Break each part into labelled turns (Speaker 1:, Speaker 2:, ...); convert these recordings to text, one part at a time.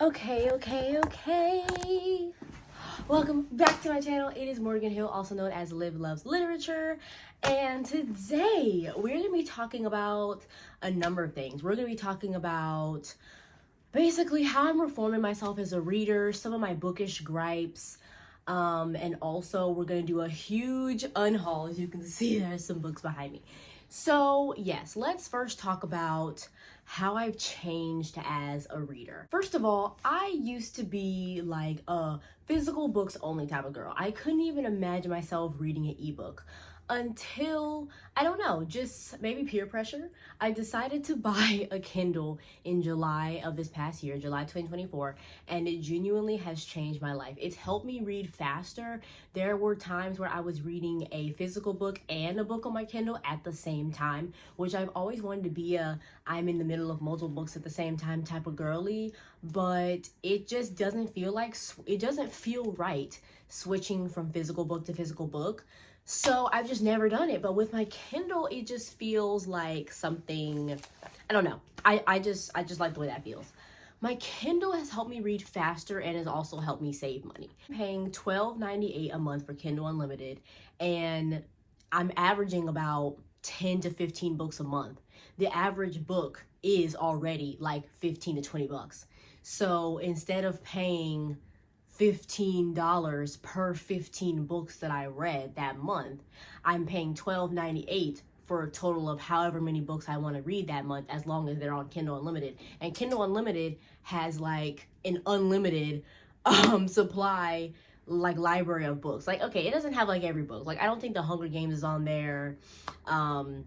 Speaker 1: Okay. Welcome back to my channel. It is Morgan Hill, also known as Liv Loves Literature. And today we're going to be talking about a number of things. We're going to be talking about basically how I'm reforming myself as a reader, some of my bookish gripes, and also we're going to do a huge unhaul. As you can see, there's some books behind me. So yes, let's first talk about how I've changed as a reader. First of all, I used to be like a physical books only type of girl. I couldn't even imagine myself reading an ebook until, I don't know, just maybe peer pressure. I decided to buy a Kindle in July of this past year, July 2024, and it genuinely has changed my life. It's helped me read faster. There were times where I was reading a physical book and a book on my Kindle at the same time, which I've always wanted to be a I'm in the middle of multiple books at the same time type of girly, but it just doesn't feel right switching from physical book to physical book. So I've just never done it. But with my Kindle, it just feels like something, I don't know. I just like the way that feels. My Kindle has helped me read faster and has also helped me save money. I'm paying $12.98 a month for Kindle Unlimited, and I'm averaging about 10 to 15 books a month. The average book is already like 15 to 20 bucks. So instead of paying $15 per 15 books that I read that month, I'm paying $12.98 for a total of however many books I want to read that month, as long as they're on Kindle Unlimited. And Kindle Unlimited has like an unlimited supply, like library of books. Like, okay, it doesn't have like every book. Like, I don't think the Hunger Games is on there. A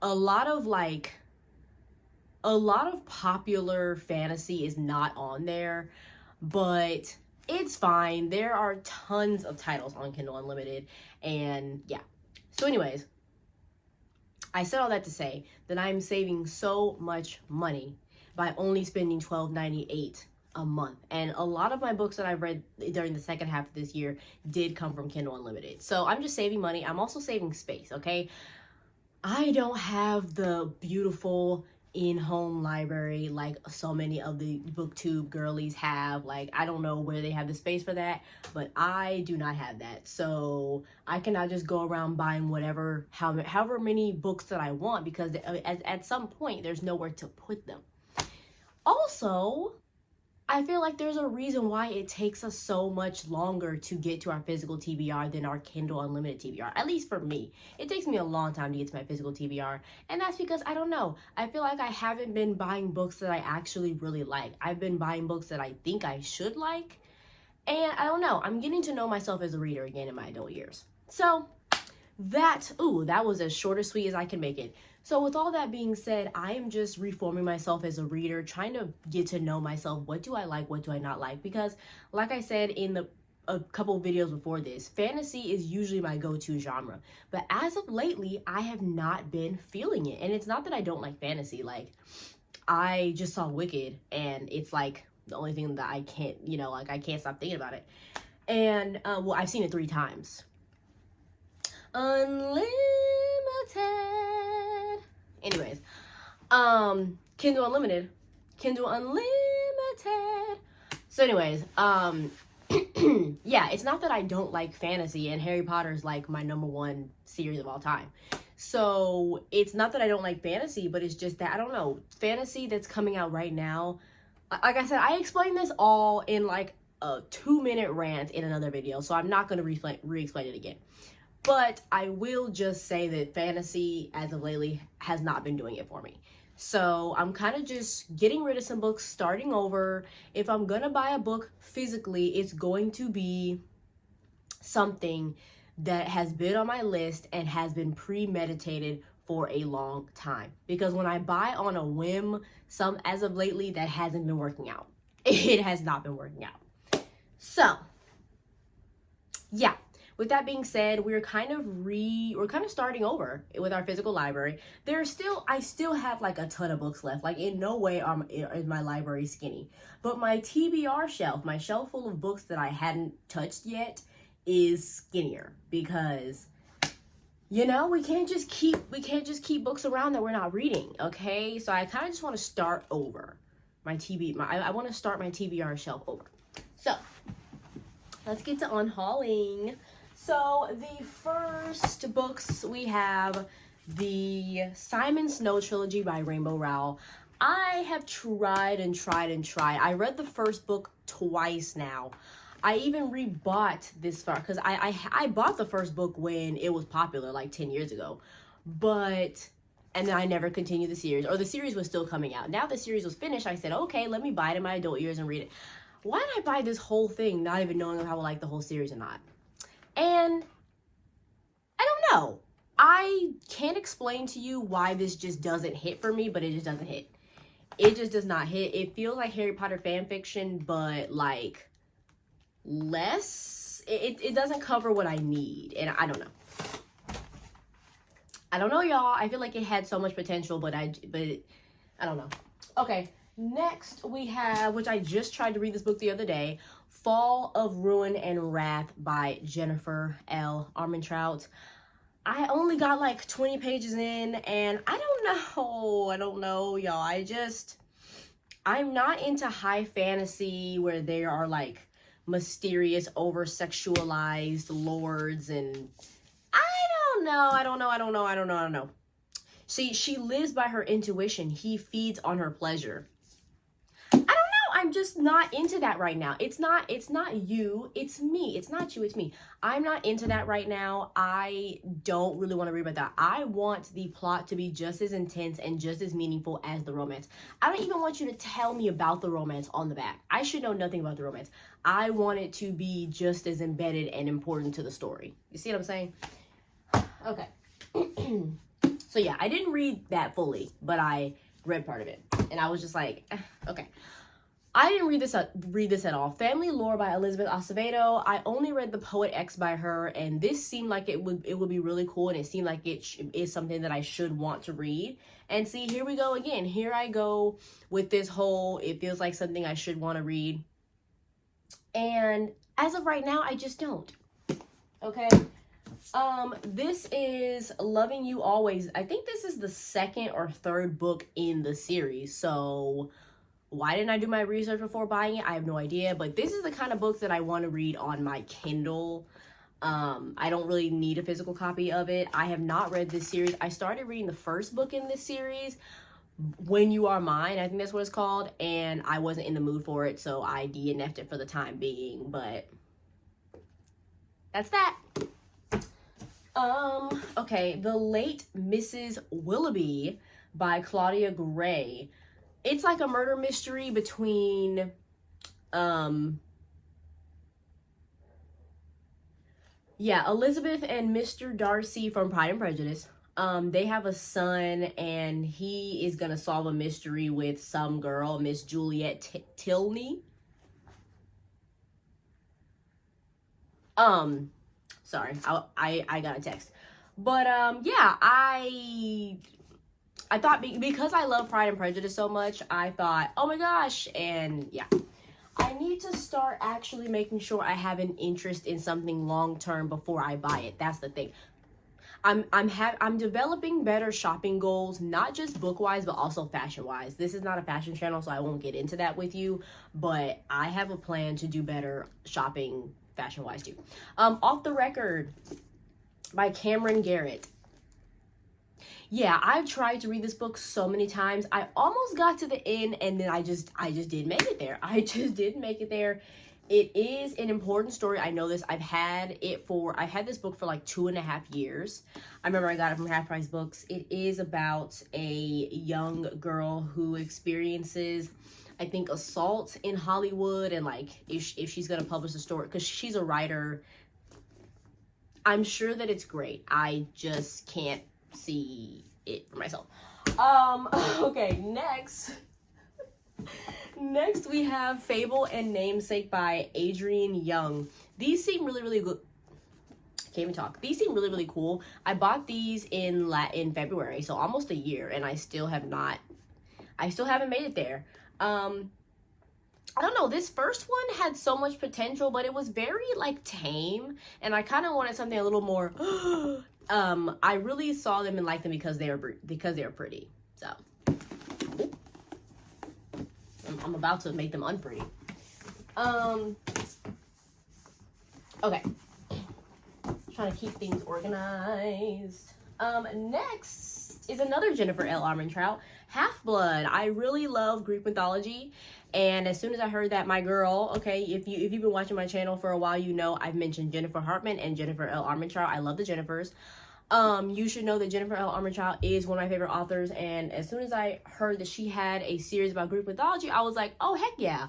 Speaker 1: lot of popular fantasy is not on there, but it's fine. There are tons of titles on Kindle Unlimited, and yeah. So anyways, I said all that to say that I'm saving so much money by only spending $12.98 a month. And a lot of my books that I've read during the second half of this year did come from Kindle Unlimited. So I'm just saving money. I'm also saving space, okay? I don't have the beautiful in-home library like so many of the booktube girlies have. Like, I don't know where they have the space for that, but I do not have that. So I cannot just go around buying however many books that I want, because at some point there's nowhere to put them. Also, I feel like there's a reason why it takes us so much longer to get to our physical TBR than our Kindle Unlimited TBR. At least for me. It takes me a long time to get to my physical TBR. And that's because, I don't know, I feel like I haven't been buying books that I actually really like. I've been buying books that I think I should like. And I don't know, I'm getting to know myself as a reader again in my adult years. So that was as short or sweet as I can make it. So with all that being said, I am just reforming myself as a reader, trying to get to know myself. What do I like? What do I not like? Because like I said in a couple of videos before this, fantasy is usually my go-to genre. But as of lately, I have not been feeling it. And it's not that I don't like fantasy. Like, I just saw Wicked, and it's like the only thing that I can't, I can't stop thinking about it. And, well, I've seen it 3 times. Unlimited. Anyways, Kindle Unlimited. So anyways, yeah, it's not that I don't like fantasy, and Harry Potter is like my #1 series of all time. So it's not that I don't like fantasy, but it's just that, I don't know, fantasy that's coming out right now. Like I said, I explained this all in like a 2-minute rant in another video, so I'm not going to re-explain it again. But I will just say that fantasy, as of lately, has not been doing it for me. So I'm kind of just getting rid of some books, starting over. If I'm going to buy a book physically, it's going to be something that has been on my list and has been premeditated for a long time. Because when I buy on a whim, as of lately, that hasn't been working out. It has not been working out. So, yeah. With that being said, we're kind of starting over with our physical library. I still have like a ton of books left. Like, in no way is my library skinny. But my TBR shelf, my shelf full of books that I hadn't touched yet, is skinnier, because we can't just keep books around that we're not reading, okay? So I kind of just want to start over. I want to start my TBR shelf over. So let's get to unhauling. So the first books we have the Simon Snow trilogy by Rainbow Rowell. I have tried and tried and tried. I read the first book twice now. I even rebought this far because I bought the first book when it was popular like 10 years ago. And then I never continued the series, or the series was still coming out. Now the series was finished, I said, okay, let me buy it in my adult years and read it. Why did I buy this whole thing not even knowing if I would like the whole series or not? And I don't know. I can't explain to you why this just doesn't hit for me, but it just doesn't hit. It just does not hit. It feels like Harry Potter fan fiction, but like less. It doesn't cover what I need, and I don't know. I don't know, y'all. I feel like it had so much potential, but I don't know. Okay, next we have, which I just tried to read this book the other day, Fall of Ruin and Wrath by Jennifer L. Armentrout. I only got like 20 pages in, and I don't know, y'all. I'm not into high fantasy where there are like mysterious, over-sexualized lords, and I don't know. See, she lives by her intuition. He feeds on her pleasure. I don't know. I'm just not into that right now. It's not you. It's me. It's not you. It's me. I'm not into that right now. I don't really want to read about that. I want the plot to be just as intense and just as meaningful as the romance. I don't even want you to tell me about the romance on the back. I should know nothing about the romance. I want it to be just as embedded and important to the story. You see what I'm saying? Okay. So yeah, I didn't read that fully, but I read part of it, and I was just like, okay. I didn't read this at all. Family Lore by Elizabeth Acevedo. I only read The Poet X by her, and this seemed like it would be really cool, and it seemed like it is something that I should want to read. And see, here we go again. Here I go with this whole, it feels like something I should want to read. And as of right now, I just don't. Okay. This is Loving You Always. I think this is the second or third book in the series. So why didn't I do my research before buying it? I have no idea. But this is the kind of book that I want to read on my Kindle. I don't really need a physical copy of it. I have not read this series. I started reading the first book in this series, When You Are Mine, I think that's what it's called, and I wasn't in the mood for it, so I DNF'd it for the time being, but that's that. Okay, The Late Mrs. Willoughby by Claudia Gray. It's like a murder mystery between, Elizabeth and Mr. Darcy from Pride and Prejudice. They have a son, and he is gonna solve a mystery with some girl, Miss Juliet Tilney. Sorry, I got a text. But, yeah, I thought because I love Pride and Prejudice so much, I thought, oh my gosh, and yeah. I need to start actually making sure I have an interest in something long-term before I buy it. That's the thing. I'm developing better shopping goals, not just book-wise, but also fashion-wise. This is not a fashion channel, so I won't get into that with you, but I have a plan to do better shopping fashion-wise too. Off the Record by Cameron Garrett. Yeah, I've tried to read this book so many times. I almost got to the end, and then I just didn't make it there. I just didn't make it there. It is an important story. I know this. I've had this book for like 2.5 years. I remember I got it from Half Price Books. It is about a young girl who experiences, I think, assault in Hollywood, and like if she's gonna publish the story, because she's a writer. I'm sure that it's great. I just can't see it for myself. Okay, next we have Fable and Namesake by Adrienne Young. These seem really good. Can't even talk. These seem really cool. I bought these in February, so almost a year, and I still haven't made it there. I don't know, this first one had so much potential, but it was very like tame, and I kind of wanted something a little more I really saw them and liked them because they are pretty. So I'm about to make them unpretty. Okay. Trying to keep things organized. Next is another Jennifer L. Armentrout, Half-Blood. I really love Greek mythology, and as soon as I heard that my girl, okay, if you've been watching my channel for a while, you know I've mentioned Jennifer Hartman and Jennifer L. Armentrout. I love the Jennifers. You should know that Jennifer L. Armentrout is one of my favorite authors, and as soon as I heard that she had a series about Greek mythology, I was like, oh heck yeah.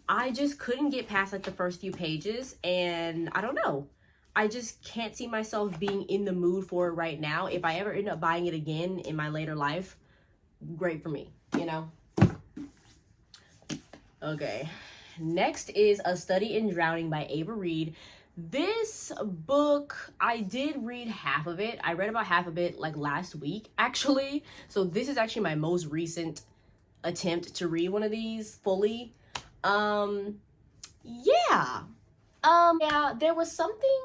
Speaker 1: I just couldn't get past like the first few pages, and I don't know. I just can't see myself being in the mood for it right now. If I ever end up buying it again in my later life, great for me, you know? Okay. Next is A Study in Drowning by Ava Reed. This book, I did read half of it. I read about half of it like last week, actually. So this is actually my most recent attempt to read one of these fully. Yeah, there was something,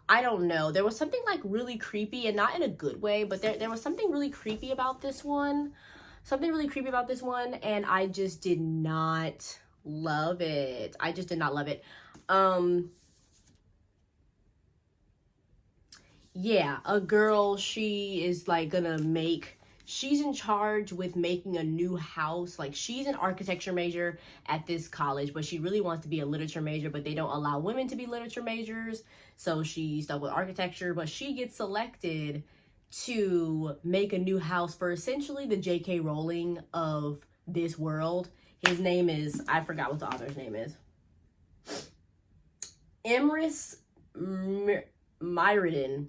Speaker 1: I don't know. There was something like really creepy, and not in a good way, but there was something really creepy about this one. And I just did not love it. Yeah, a girl, she is like she's in charge with making a new house. Like, she's an architecture major at this college, but she really wants to be a literature major, but they don't allow women to be literature majors. So she's stuck with architecture, but she gets selected to make a new house for essentially the J.K. Rowling of this world. His name is, I forgot what the author's name is. Emrys Mirrodin.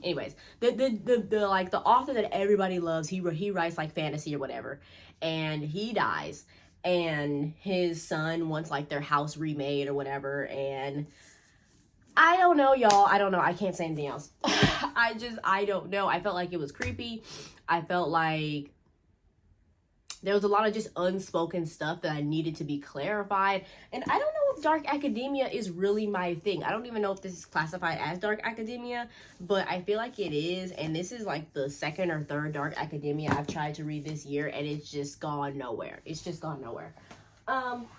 Speaker 1: Anyways, the author that everybody loves, he writes like fantasy or whatever, and he dies, and his son wants like their house remade or whatever, and I don't know, y'all. I don't know. I can't say anything else. I don't know. I felt like it was creepy. I felt like there was a lot of just unspoken stuff that I needed to be clarified. And I don't know if dark academia is really my thing. I don't even know if this is classified as dark academia, but I feel like it is. And this is like the second or third dark academia I've tried to read this year, and it's just gone nowhere.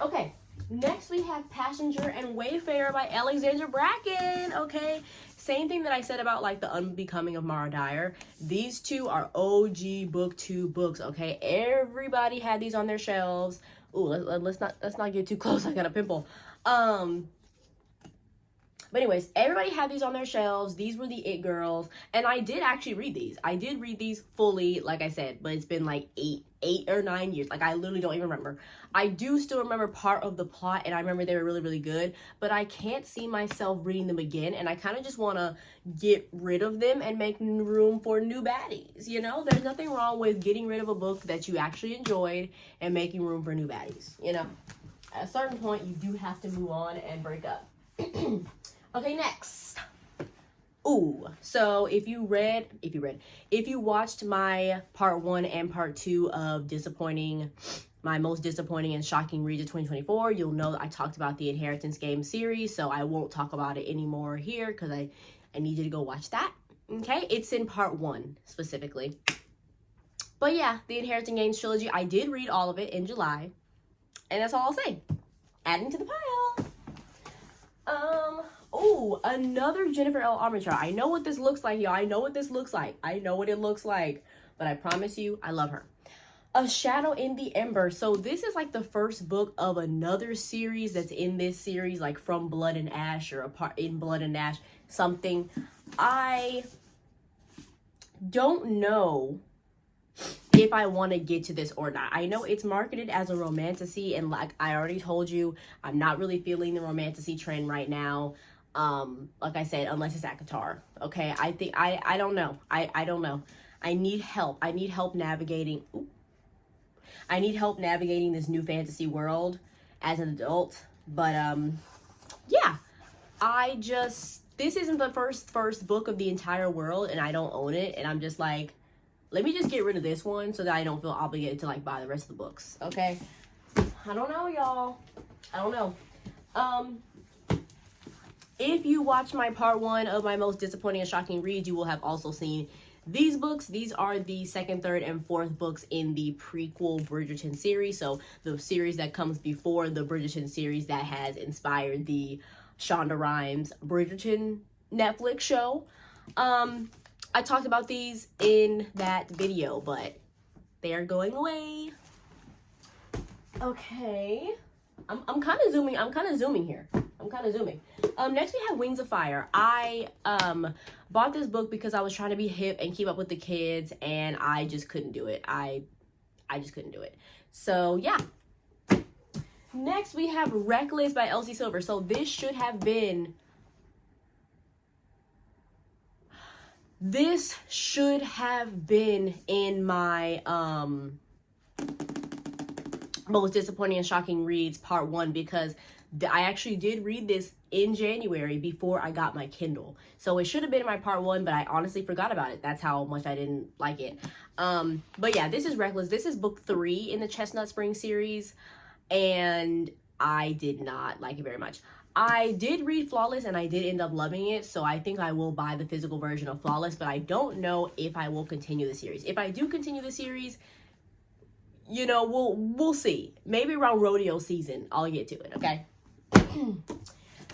Speaker 1: Okay. Next, we have Passenger and Wayfarer by Alexandra Bracken. Okay, same thing that I said about like The Unbecoming of Mara Dyer. These two are OG book 2 books. Okay, everybody had these on their shelves. Ooh, let's not get too close. I got a pimple. But anyways, everybody had these on their shelves. These were the it girls, and I did actually read these. I did read these fully, like I said, but it's been like 8 or 9 years. Like, I literally don't even remember. I do still remember part of the plot, and I remember they were really, really good, but I can't see myself reading them again, and I kind of just want to get rid of them and make room for new baddies. You know, there's nothing wrong with getting rid of a book that you actually enjoyed and making room for new baddies. You know, at a certain point, you do have to move on and break up. Okay, next. Ooh, so if you watched my part 1 and part 2 of my most disappointing and shocking reads of 2024, you'll know that I talked about the Inheritance Game series, so I won't talk about it anymore here because I need you to go watch that. Okay, it's in part 1 specifically. But yeah, the Inheritance Games trilogy, I did read all of it in July, and that's all I'll say. Adding to the pile. Oh, another Jennifer L. Armentrout. I know what this looks like, y'all. I know what it looks like. But I promise you, I love her. A Shadow in the Ember. So this is like the first book of another series that's in this series, like From Blood and Ash or In Blood and Ash, something. I don't know if I want to get to this or not. I know it's marketed as a romantasy, and like I already told you, I'm not really feeling the romantasy trend right now. Like I said, unless it's at Qatar. Okay, I think I don't know. I don't know. I need help. I need help navigating this new fantasy world as an adult. But yeah, this isn't the first book of the entire world, and I don't own it, and I'm just like, let me just get rid of this one so that I don't feel obligated to like buy the rest of the books. Okay, I don't know, y'all. I don't know. If you watch my part 1 of my most disappointing and shocking reads, you will have also seen these books. These are the second, third, and fourth books in the prequel Bridgerton series. So the series that comes before the Bridgerton series that has inspired the Shonda Rhimes Bridgerton Netflix show. I talked about these in that video, but they are going away. Okay. I'm kind of zooming. I'm kind of zooming here. Next we have Wings of Fire. I bought this book because I was trying to be hip and keep up with the kids, and I just couldn't do it. I just couldn't do it. So yeah. Next we have Reckless by Elsie Silver. So this should have been in my most disappointing and shocking reads part 1, because I actually did read this in January before I got my Kindle. So it should have been in my part 1, but I honestly forgot about it. That's how much I didn't like it. But yeah, this is Reckless. This is book 3 in the Chestnut Spring series, and I did not like it very much. I did read Flawless, and I did end up loving it, so I think I will buy the physical version of Flawless, but I don't know if I will continue the series. If I do continue the series, you know, we'll see. Maybe around rodeo season, I'll get to it, okay?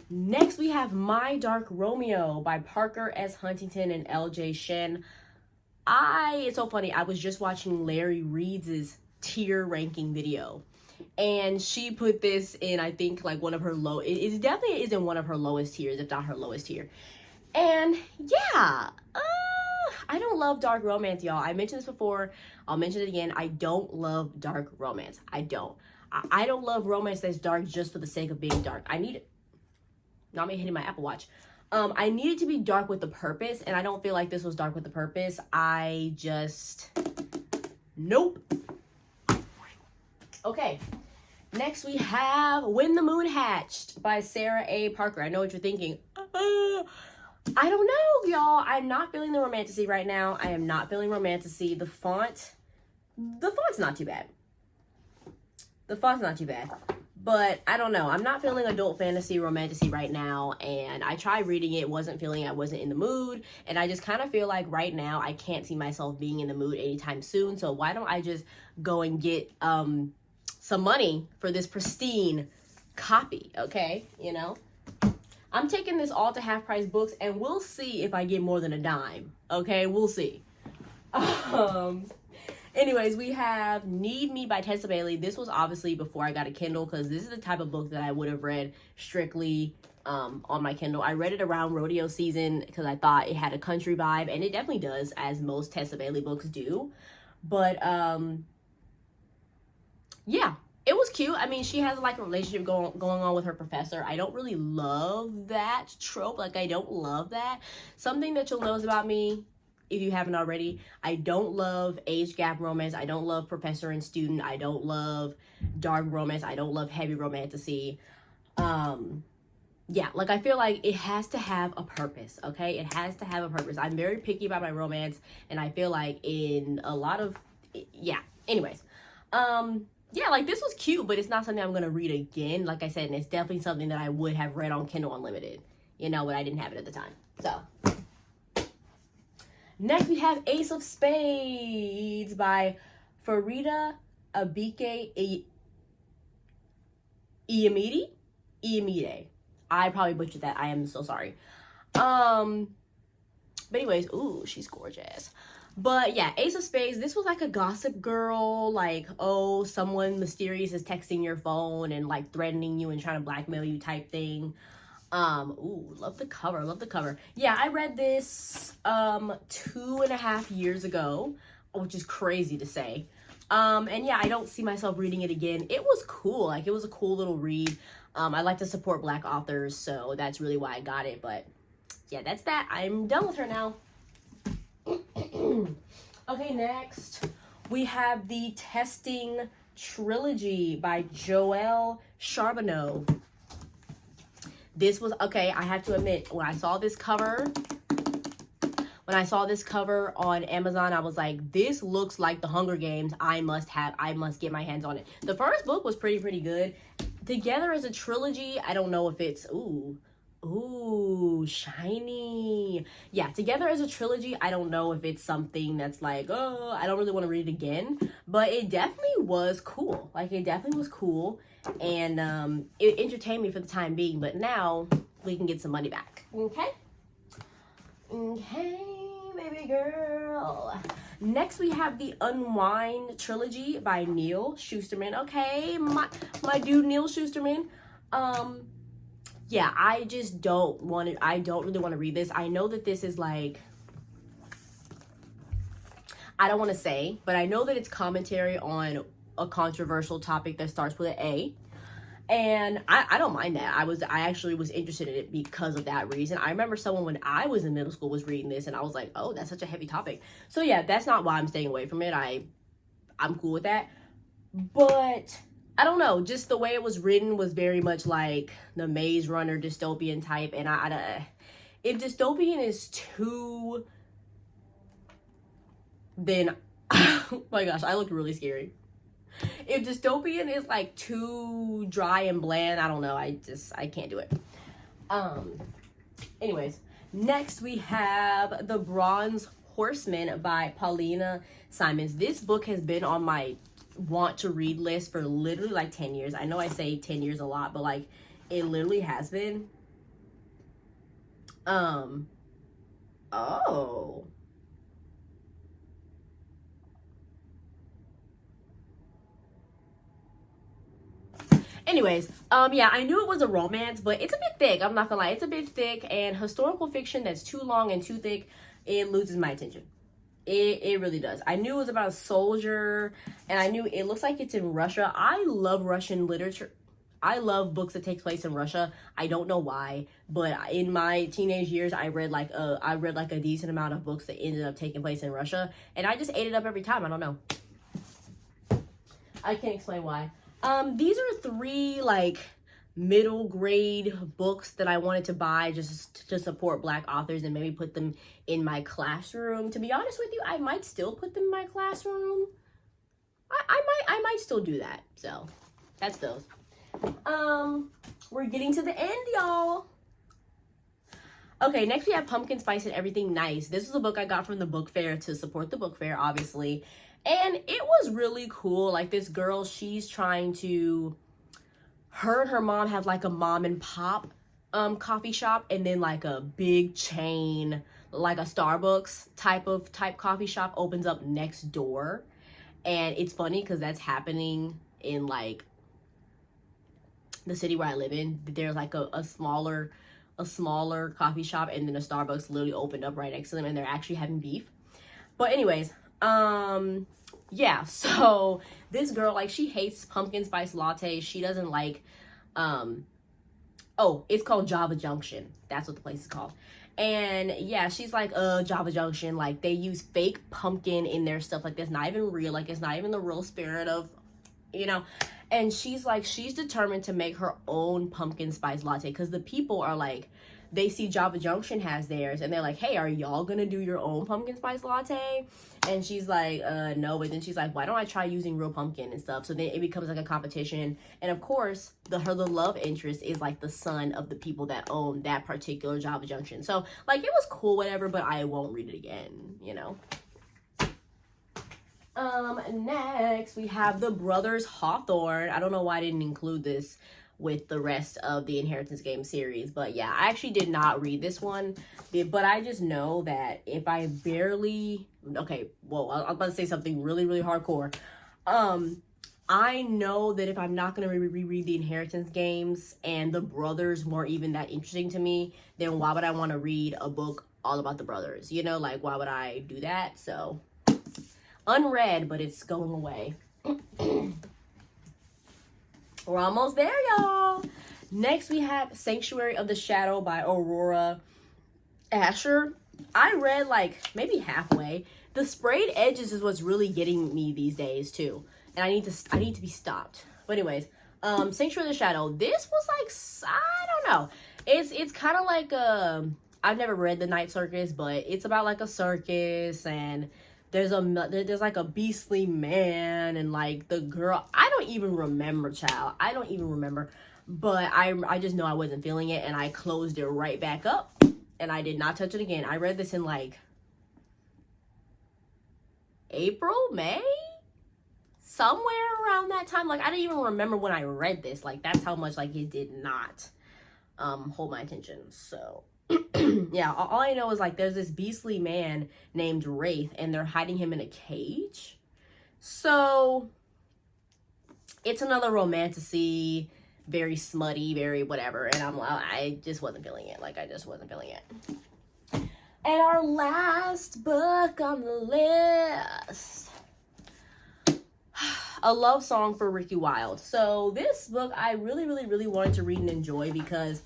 Speaker 1: Next, we have My Dark Romeo by Parker S. Huntington and L.J. Shen. It's so funny. I was just watching Larry Reed's tier ranking video, and she put this in, I think, like one of her it definitely is in one of her lowest tiers, if not her lowest tier. And yeah, I don't love dark romance, y'all. I mentioned this before. I'll mention it again. I don't love dark romance. I don't love romance that's dark just for the sake of being dark. I need it. Not me hitting my Apple Watch. I need it to be dark with a purpose, and I don't feel like this was dark with a purpose. Nope. Okay. Next we have When the Moon Hatched by Sarah A. Parker. I know what you're thinking. I don't know, y'all. I'm not feeling the romantasy right now. I am not feeling romantasy. The font's not too bad. But I don't know. I'm not feeling adult fantasy romantasy right now. And I tried reading it. wasn't in the mood. And I just kind of feel like right now I can't see myself being in the mood anytime soon. So why don't I just go and get some money for this pristine copy, okay? You know? I'm taking this all to half price books, and we'll see if I get more than a dime. Okay, we'll see. Anyways, we have Need Me by Tessa Bailey. This was obviously before I got a Kindle, because this is the type of book that I would have read strictly on my Kindle. I read it around rodeo season because I thought it had a country vibe, and it definitely does, as most Tessa Bailey books do. But yeah. It was cute. I mean, she has like a relationship going on with her professor. I don't really love that trope. Like, I don't love that. Something that you'll notice about me, if you haven't already, I don't love age gap romance. I don't love professor and student. I don't love dark romance. I don't love heavy romantasy. Yeah, like I feel like it has to have a purpose, okay? It has to have a purpose. I'm very picky about my romance, and I feel like in a lot of, yeah. Anyways, yeah, like this was cute, but it's not something I'm going to read again. Like I said, and it's definitely something that I would have read on Kindle Unlimited, you know, but I didn't have it at the time. So, next we have Ace of Spades by Farida Abike Iyamide. I probably butchered that. I am so sorry. But anyways, ooh, she's gorgeous. But yeah, Ace of Spades, this was like a Gossip Girl, like, oh, someone mysterious is texting your phone and like threatening you and trying to blackmail you type thing. Ooh, love the cover. Yeah, I read this 2.5 years ago, which is crazy to say. And yeah, I don't see myself reading it again. It was cool. Like, it was a cool little read. I like to support Black authors, so that's really why I got it. But yeah, that's that. I'm done with her now. Okay, next we have the Testing Trilogy by Joelle Charbonneau. This was, okay, I have to admit, when I saw this cover on Amazon, I was like, this looks like the Hunger Games. I must get my hands on it. The first book was pretty good. Together as a trilogy, I don't know if it's, ooh, Ooh, shiny. Yeah, Together as a trilogy. I don't know if it's something that's like, oh, I don't really want to read it again, but it definitely was cool. Like, it definitely was cool, and it entertained me for the time being. But now we can get some money back. Okay. Okay, baby girl. Next, we have the Unwind trilogy by Neil Shusterman. Okay, my dude Neil Shusterman. Yeah, I just don't want to, I don't really want to read this. I know that this is like, I don't want to say, but I know that it's commentary on a controversial topic that starts with an A. And I don't mind that. I actually was interested in it because of that reason. I remember someone when I was in middle school was reading this, and I was like, oh, that's such a heavy topic. So yeah, that's not why I'm staying away from it. I'm cool with that. But I don't know, just the way it was written was very much like the Maze Runner dystopian type, and if dystopian is too, then oh my gosh, I look really scary. If dystopian is like too dry and bland, I don't know, I can't do it. Anyways, next we have The Bronze Horseman by Paulina Simons. This book has been on my want to read list for literally like 10 years. I know I say 10 years a lot, but like it literally has been. Oh. Anyways, yeah, I knew it was a romance, but it's a bit thick. I'm not gonna lie, it's a bit thick, and historical fiction that's too long and too thick, it loses my attention. It really does. I knew it was about a soldier, and I knew it looks like it's in Russia. I love Russian literature. I love books that take place in Russia. I don't know why, but in my teenage years, I read like a decent amount of books that ended up taking place in Russia, and I just ate it up every time. I don't know. I can't explain why. These are 3 like middle grade books that I wanted to buy just to support Black authors and maybe put them in my classroom. To be honest with you, I might still put them in my classroom. I might still do that. So that's those. We're getting to the end, y'all. Okay, next we have Pumpkin Spice and Everything Nice. This is a book I got from the book fair to support the book fair, obviously. And it was really cool. Like, this girl, she's trying to, her and her mom have like a mom and pop coffee shop, and then like a big chain, like a Starbucks type coffee shop opens up next door. And it's funny because that's happening in like the city where I live in. There's like a smaller coffee shop, and then a Starbucks literally opened up right next to them, and they're actually having beef. But anyways, yeah, so this girl, like, she hates pumpkin spice lattes. She doesn't like, oh, it's called Java Junction. That's what the place is called. And yeah, she's like, Java Junction, like, they use fake pumpkin in their stuff. Like, that's not even real. Like, it's not even the real spirit of, you know. And she's like, she's determined to make her own pumpkin spice latte, because the people are like, they see Java Junction has theirs, and they're like, hey, are y'all gonna do your own pumpkin spice latte? And she's like, no. But then she's like, why don't I try using real pumpkin and stuff? So then it becomes like a competition. And of course, the love interest is like the son of the people that own that particular Java Junction. So like, it was cool, whatever, but I won't read it again, you know. Next we have The Brothers Hawthorne. I don't know why I didn't include this with the rest of the Inheritance Game series, but yeah, I actually did not read this one, but I just know that if I barely, okay, well, I was about to say something really, really hardcore. I know that if I'm not going to reread the Inheritance Games and the brothers weren't even that interesting to me, then why would I want to read a book all about the brothers? You know, like, why would I do that? So unread, but it's going away. We're almost there, y'all. Next, we have Sanctuary of the Shadow by Aurora Asher. I read like maybe halfway. The sprayed edges is what's really getting me these days too, and I need to be stopped. But anyways, Sanctuary of the Shadow. This was like, I don't know. It's kind of like I've never read The Night Circus, but it's about like a circus, and there's like a beastly man, and like the girl, I don't even remember, child. I don't even remember. But I just know I wasn't feeling it, and I closed it right back up, and I did not touch it again. I read this in like April, May, somewhere around that time. Like, I didn't even remember when I read this. Like, that's how much like it did not hold my attention. So yeah, all I know is like there's this beastly man named Wraith, and they're hiding him in a cage. So it's another romantasy, very smutty, very whatever, and I just wasn't feeling it. Like, I just wasn't feeling it. And our last book on the list, A Love Song for Ricky Wilde. So this book I really wanted to read and enjoy because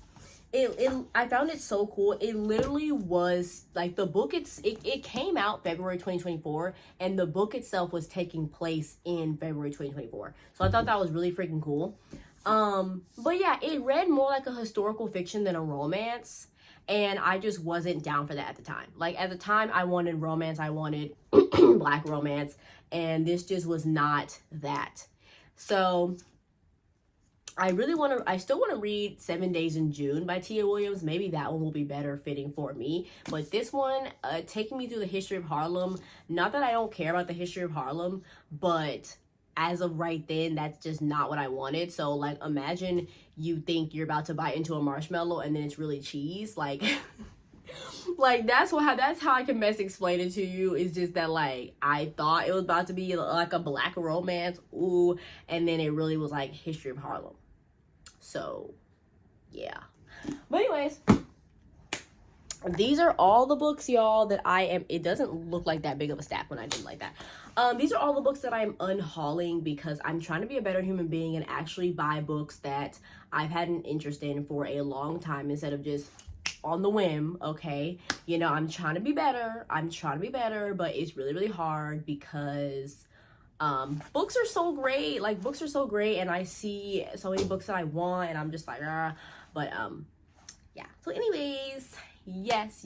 Speaker 1: I found it so cool. It literally was like the book, it came out February 2024, and the book itself was taking place in February 2024. So I thought that was really freaking cool. But yeah, it read more like a historical fiction than a romance, and I just wasn't down for that at the time. Like, at the time, I wanted romance, I wanted black romance, and this just was not that. So I still want to read 7 Days in June by Tia Williams. Maybe that one will be better fitting for me. But this one, taking me through the history of Harlem, not that I don't care about the history of Harlem, but as of right then, that's just not what I wanted. So, like, imagine you think you're about to bite into a marshmallow and then it's really cheese. Like, like that's how I can best explain it to you. Is just that, like, I thought it was about to be like a black romance, ooh, and then it really was like history of Harlem. So, yeah. But anyways, these are all the books, y'all, that it doesn't look like that big of a stack when I did like that. These are all the books that I'm unhauling because I'm trying to be a better human being and actually buy books that I've had an interest in for a long time instead of just on the whim, okay? You know, I'm trying to be better, but it's really hard because books are so great. Like, books are so great, and I see so many books that I want, and I'm just like, but yeah. So anyways, yes,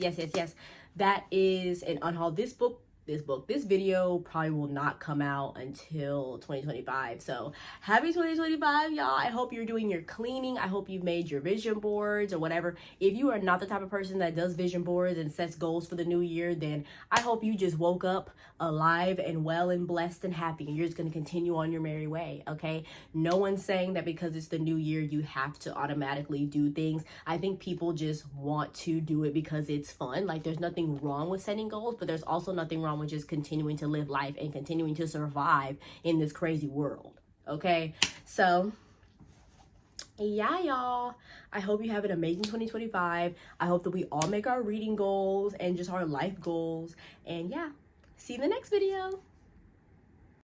Speaker 1: that is an unhaul. This video probably will not come out until 2025. So happy 2025, y'all. I hope you're doing your cleaning. I hope you've made your vision boards or whatever. If you are not the type of person that does vision boards and sets goals for the new year, then I hope you just woke up alive and well and blessed and happy, and you're just going to continue on your merry way, okay? No one's saying that because it's the new year you have to automatically do things. I think people just want to do it because it's fun. Like, there's nothing wrong with setting goals, but there's also nothing wrong with just continuing to live life and continuing to survive in this crazy world, okay? So yeah, y'all, I hope you have an amazing 2025. I hope that we all make our reading goals and just our life goals, and yeah, see you in the next video.